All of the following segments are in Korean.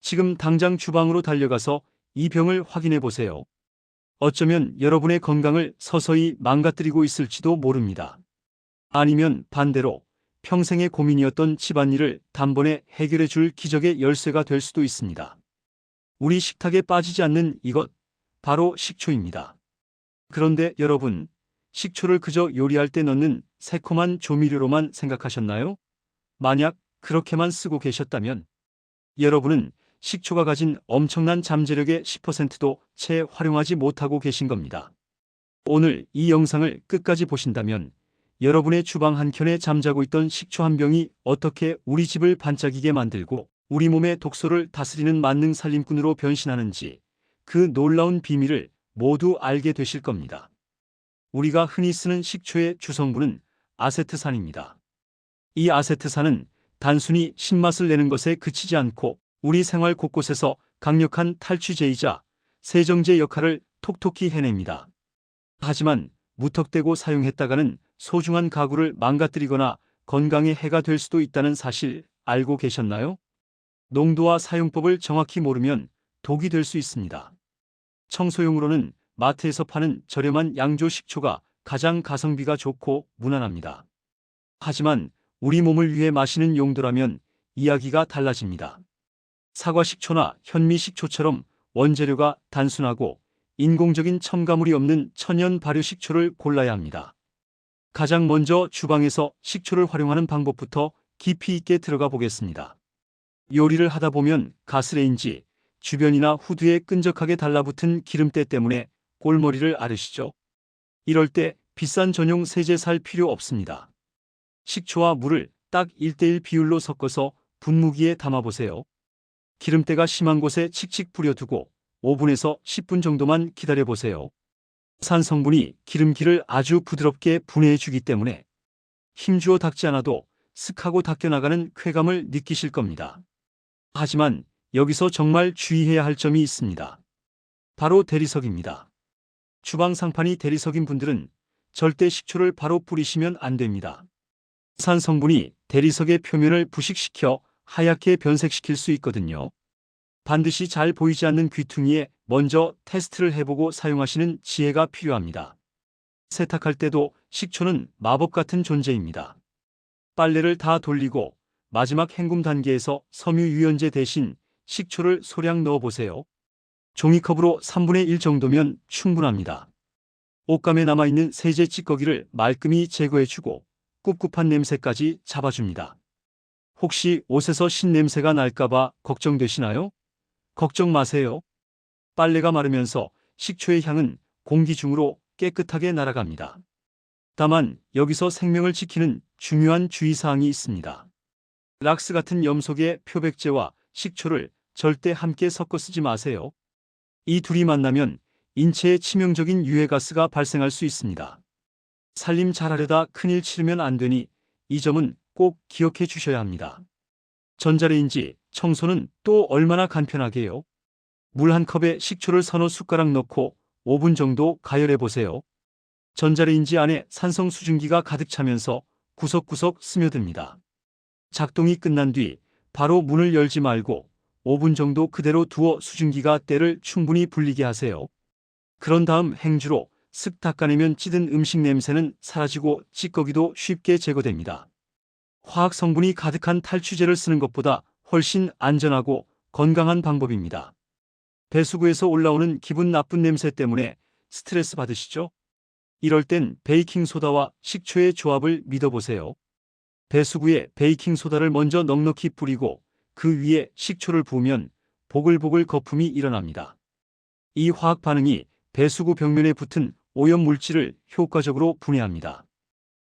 지금 당장 주방으로 달려가서 이 병을 확인해 보세요. 어쩌면 여러분의 건강을 서서히 망가뜨리고 있을지도 모릅니다. 아니면 반대로 평생의 고민이었던 집안일을 단번에 해결해 줄 기적의 열쇠가 될 수도 있습니다. 우리 식탁에 빠지지 않는 이것, 바로 식초입니다. 그런데 여러분, 식초를 그저 요리할 때 넣는 새콤한 조미료로만 생각하셨나요? 만약 그렇게만 쓰고 계셨다면 여러분은 식초가 가진 엄청난 잠재력의 10%도 채 활용하지 못하고 계신 겁니다. 오늘 이 영상을 끝까지 보신다면 여러분의 주방 한켠에 잠자고 있던 식초 한 병이 어떻게 우리 집을 반짝이게 만들고 우리 몸의 독소를 다스리는 만능 살림꾼으로 변신하는지 그 놀라운 비밀을 모두 알게 되실 겁니다. 우리가 흔히 쓰는 식초의 주성분은 아세트산입니다. 이 아세트산은 단순히 신맛을 내는 것에 그치지 않고 우리 생활 곳곳에서 강력한 탈취제이자 세정제 역할을 톡톡히 해냅니다. 하지만 무턱대고 사용했다가는 소중한 가구를 망가뜨리거나 건강에 해가 될 수도 있다는 사실 알고 계셨나요? 농도와 사용법을 정확히 모르면 독이 될 수 있습니다. 청소용으로는 마트에서 파는 저렴한 양조 식초가 가장 가성비가 좋고 무난합니다. 하지만 우리 몸을 위해 마시는 용도라면 이야기가 달라집니다. 사과 식초나 현미 식초처럼 원재료가 단순하고 인공적인 첨가물이 없는 천연 발효 식초를 골라야 합니다. 가장 먼저 주방에서 식초를 활용하는 방법부터 깊이 있게 들어가 보겠습니다. 요리를 하다 보면 가스레인지 주변이나 후드에 끈적하게 달라붙은 기름때 때문에 골머리를 앓으시죠? 이럴 때 비싼 전용 세제 살 필요 없습니다. 식초와 물을 딱 1:1 비율로 섞어서 분무기에 담아보세요. 기름때가 심한 곳에 칙칙 뿌려두고 5분에서 10분 정도만 기다려보세요. 산 성분이 기름기를 아주 부드럽게 분해해주기 때문에 힘주어 닦지 않아도 슥하고 닦여나가는 쾌감을 느끼실 겁니다. 하지만 여기서 정말 주의해야 할 점이 있습니다. 바로 대리석입니다. 주방 상판이 대리석인 분들은 절대 식초를 바로 뿌리시면 안 됩니다. 산 성분이 대리석의 표면을 부식시켜 하얗게 변색시킬 수 있거든요. 반드시 잘 보이지 않는 귀퉁이에 먼저 테스트를 해보고 사용하시는 지혜가 필요합니다. 세탁할 때도 식초는 마법 같은 존재입니다. 빨래를 다 돌리고 마지막 헹굼 단계에서 섬유유연제 대신 식초를 소량 넣어보세요. 종이컵으로 3분의 1 정도면 충분합니다. 옷감에 남아있는 세제 찌꺼기를 말끔히 제거해주고 꿉꿉한 냄새까지 잡아줍니다. 혹시 옷에서 신냄새가 날까봐 걱정되시나요? 걱정 마세요. 빨래가 마르면서 식초의 향은 공기 중으로 깨끗하게 날아갑니다. 다만 여기서 생명을 지키는 중요한 주의사항이 있습니다. 락스 같은 염속의 표백제와 식초를 절대 함께 섞어 쓰지 마세요. 이 둘이 만나면 인체에 치명적인 유해가스가 발생할 수 있습니다. 살림 잘하려다 큰일 치르면 안 되니 이 점은 꼭 기억해 주셔야 합니다. 전자레인지 청소는 또 얼마나 간편하게요. 물 한 컵에 식초를 서너 숟가락 넣고 5분 정도 가열해 보세요. 전자레인지 안에 산성 수증기가 가득 차면서 구석구석 스며듭니다. 작동이 끝난 뒤 바로 문을 열지 말고 5분 정도 그대로 두어 수증기가 때를 충분히 불리게 하세요. 그런 다음 행주로 쓱 닦아내면 찌든 음식 냄새는 사라지고 찌꺼기도 쉽게 제거됩니다. 화학 성분이 가득한 탈취제를 쓰는 것보다 훨씬 안전하고 건강한 방법입니다. 배수구에서 올라오는 기분 나쁜 냄새 때문에 스트레스 받으시죠? 이럴 땐 베이킹소다와 식초의 조합을 믿어보세요. 배수구에 베이킹소다를 먼저 넉넉히 뿌리고 그 위에 식초를 부으면 보글보글 거품이 일어납니다. 이 화학 반응이 배수구 벽면에 붙은 오염 물질을 효과적으로 분해합니다.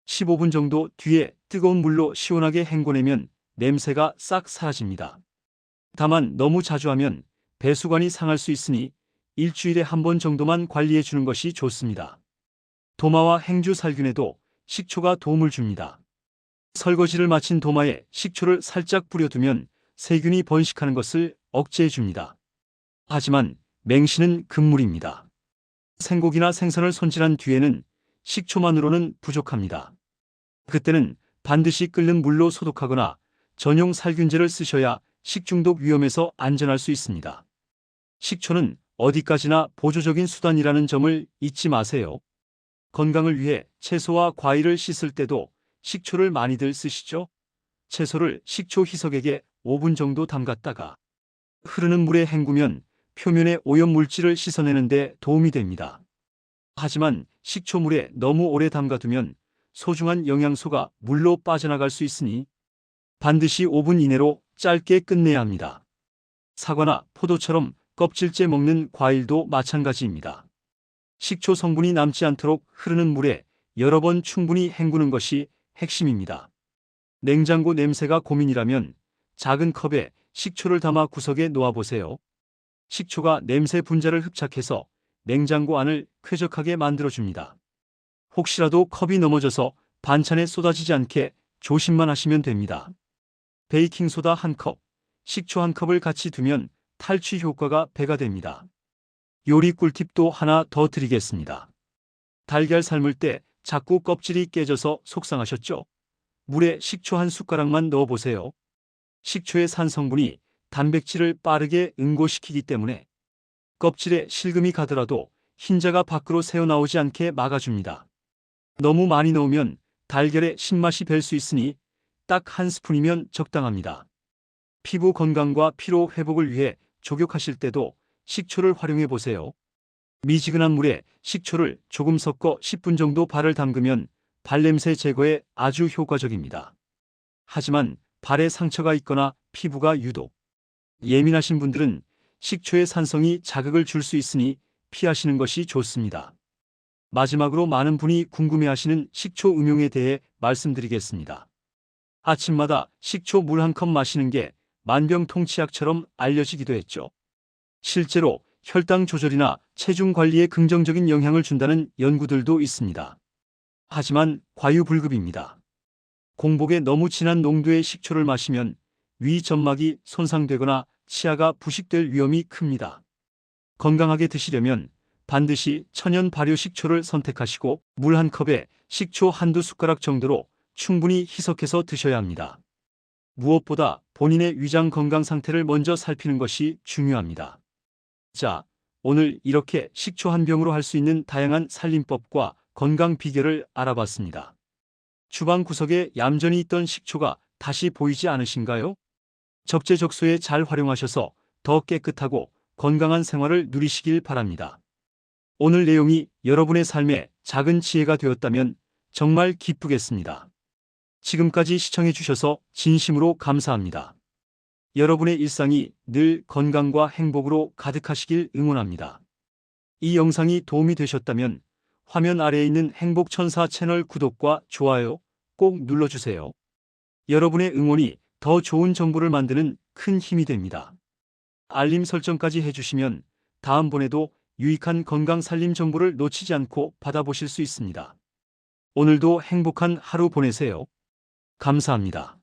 15분 정도 뒤에 뜨거운 물로 시원하게 헹궈내면 냄새가 싹 사라집니다. 다만 너무 자주 하면 배수관이 상할 수 있으니 일주일에 한 번 정도만 관리해 주는 것이 좋습니다. 도마와 행주 살균에도 식초가 도움을 줍니다. 설거지를 마친 도마에 식초를 살짝 뿌려두면 세균이 번식하는 것을 억제해 줍니다. 하지만 맹신은 금물입니다. 생고기나 생선을 손질한 뒤에는 식초만으로는 부족합니다. 그때는 반드시 끓는 물로 소독하거나 전용 살균제를 쓰셔야 식중독 위험에서 안전할 수 있습니다. 식초는 어디까지나 보조적인 수단이라는 점을 잊지 마세요. 건강을 위해 채소와 과일을 씻을 때도 식초를 많이들 쓰시죠? 채소를 식초 희석액에 5분 정도 담갔다가 흐르는 물에 헹구면 표면의 오염물질을 씻어내는 데 도움이 됩니다. 하지만 식초물에 너무 오래 담가두면 소중한 영양소가 물로 빠져나갈 수 있으니 반드시 5분 이내로 짧게 끝내야 합니다. 사과나 포도처럼 껍질째 먹는 과일도 마찬가지입니다. 식초 성분이 남지 않도록 흐르는 물에 여러 번 충분히 헹구는 것이 핵심입니다. 냉장고 냄새가 고민이라면 작은 컵에 식초를 담아 구석에 놓아보세요. 식초가 냄새 분자를 흡착해서 냉장고 안을 쾌적하게 만들어줍니다. 혹시라도 컵이 넘어져서 반찬에 쏟아지지 않게 조심만 하시면 됩니다. 베이킹소다 1컵, 식초 1컵을 같이 두면 탈취 효과가 배가 됩니다. 요리 꿀팁도 하나 더 드리겠습니다. 달걀 삶을 때 자꾸 껍질이 깨져서 속상하셨죠? 물에 식초 한 숟가락만 넣어보세요. 식초의 산성분이 단백질을 빠르게 응고시키기 때문에 껍질에 실금이 가더라도 흰자가 밖으로 새어나오지 않게 막아줍니다. 너무 많이 넣으면 달걀의 신맛이 밸 수 있으니 딱 한 스푼이면 적당합니다. 피부 건강과 피로 회복을 위해 족욕하실 때도 식초를 활용해 보세요. 미지근한 물에 식초를 조금 섞어 10분 정도 발을 담그면 발냄새 제거에 아주 효과적입니다. 하지만 발에 상처가 있거나 피부가 유독 예민하신 분들은 식초의 산성이 자극을 줄 수 있으니 피하시는 것이 좋습니다. 마지막으로 많은 분이 궁금해하시는 식초 음용에 대해 말씀드리겠습니다. 아침마다 식초 물 1컵 마시는 게 만병통치약처럼 알려지기도 했죠. 실제로 혈당 조절이나 체중 관리에 긍정적인 영향을 준다는 연구들도 있습니다. 하지만 과유불급입니다. 공복에 너무 진한 농도의 식초를 마시면 위 점막이 손상되거나 치아가 부식될 위험이 큽니다. 건강하게 드시려면 반드시 천연 발효 식초를 선택하시고 물 1컵에 식초 한두 숟가락 정도로 충분히 희석해서 드셔야 합니다. 무엇보다 본인의 위장 건강 상태를 먼저 살피는 것이 중요합니다. 자, 오늘 이렇게 식초 한 병으로 할 수 있는 다양한 살림법과 건강 비결을 알아봤습니다. 주방 구석에 얌전히 있던 식초가 다시 보이지 않으신가요? 적재적소에 잘 활용하셔서 더 깨끗하고 건강한 생활을 누리시길 바랍니다. 오늘 내용이 여러분의 삶에 작은 지혜가 되었다면 정말 기쁘겠습니다. 지금까지 시청해 주셔서 진심으로 감사합니다. 여러분의 일상이 늘 건강과 행복으로 가득하시길 응원합니다. 이 영상이 도움이 되셨다면 화면 아래에 있는 행복천사 채널 구독과 좋아요 꼭 눌러주세요. 여러분의 응원이 더 좋은 정보를 만드는 큰 힘이 됩니다. 알림 설정까지 해주시면 다음번에도 유익한 건강 살림 정보를 놓치지 않고 받아보실 수 있습니다. 오늘도 행복한 하루 보내세요. 감사합니다.